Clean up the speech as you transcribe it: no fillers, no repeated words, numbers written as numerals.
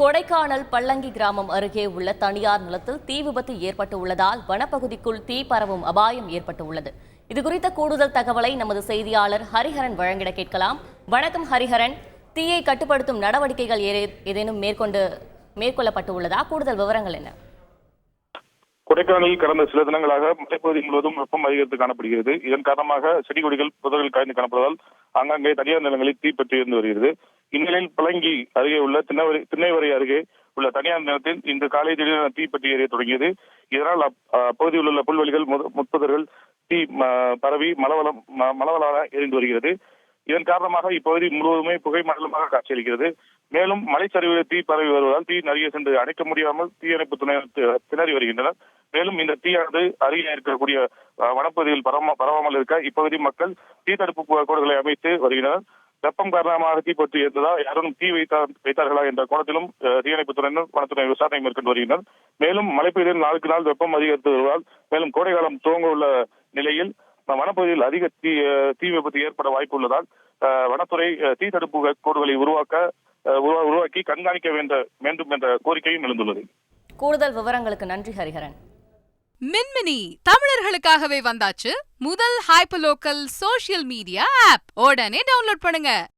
கொடைக்கானல் பள்ளங்கி கிராமம் அருகே உள்ள தனியார் நிலத்தில் தீ விபத்து ஏற்பட்டுள்ளதால் வனப்பகுதிக்குள் தீ பரவும் அபாயம் ஏற்பட்டுள்ளது. இதுகுறித்த கூடுதல் தகவலை நமது செய்தியாளர் ஹரிஹரன் வழங்கிட கேட்கலாம். வணக்கம் ஹரிஹரன், தீயை கட்டுப்படுத்தும் நடவடிக்கைகள் ஏதேனும் மேற்கொள்ளப்பட்டுள்ளதா? கூடுதல் விவரங்கள் என்ன? கொடைக்கானலில் கடந்த சில தினங்களாக மலைப்பகுதி முழுவதும் வெப்பம் அதிகரித்து காணப்படுகிறது. இதன் காரணமாக செடி கொடிகள் புதர்கள் காய்ந்து காணப்படுவதால் ஆங்காங்கே தனியார் நிலங்களில் தீப்பற்றி இருந்து வருகிறது. இந்நிலையில் பழங்கி அருகே உள்ள திண்ணைவரை அருகே உள்ள தனியார் நிலத்தில் இன்று காலை திடீரென தீப்பற்றி எரிய தொடங்கியது. இதனால் அப்பகுதியில் உள்ள புல்வெளிகள் முட்புதர்கள் தீ பரவி மலவலாக எரிந்து வருகிறது. இதன் காரணமாக இப்பகுதி முழுவதுமே புகை மண்டலமாக காட்சியளிக்கிறது. மேலும் மலைச்சரிவில் தீ பரவி வருவதால் தீ நிறைய சென்று அணைக்க முடியாமல் தீயணைப்பு துறையினர் திணறி வருகின்றனர். மேலும் இந்த தீயானது அருகே இருக்கக்கூடிய வனப்பகுதியில் பரவாமல் இருக்க இப்பகுதி மக்கள் தீ தடுப்பு கோடுகளை அமைத்து வருகின்றனர். வெப்பம் காரணமாக தீப்பற்றி இருந்ததால் யாரும் தீ வைத்தார்களா என்ற கோணத்திலும் தீயணைப்பு துறையினர் வனத்துறை விசாரணை மேற்கொண்டு வருகின்றனர். மேலும் மலைப்பகுதியில் நாளுக்கு நாள் வெப்பம் அதிகரித்து வருவதால் மேலும் கோடை காலம் துவங்க உள்ள நிலையில் வனப்பகுதியில் அதிக தீ விபத்து ஏற்பட வாய்ப்பு உள்ளதால் வனத்துறை தீ தடுப்பு கோடுகளை உருவாக்கி கண்காணிக்க வேண்டும் என்ற கோரிக்கையும் எழுந்துள்ளது. கூடுதல் விவரங்களுக்கு நன்றி ஹரிஹரன். மின்மினி தமிழர்களுக்காகவே வந்தாச்சு முதல் hyper local social media app. உடனே டவுன்லோட் பண்ணுங்க.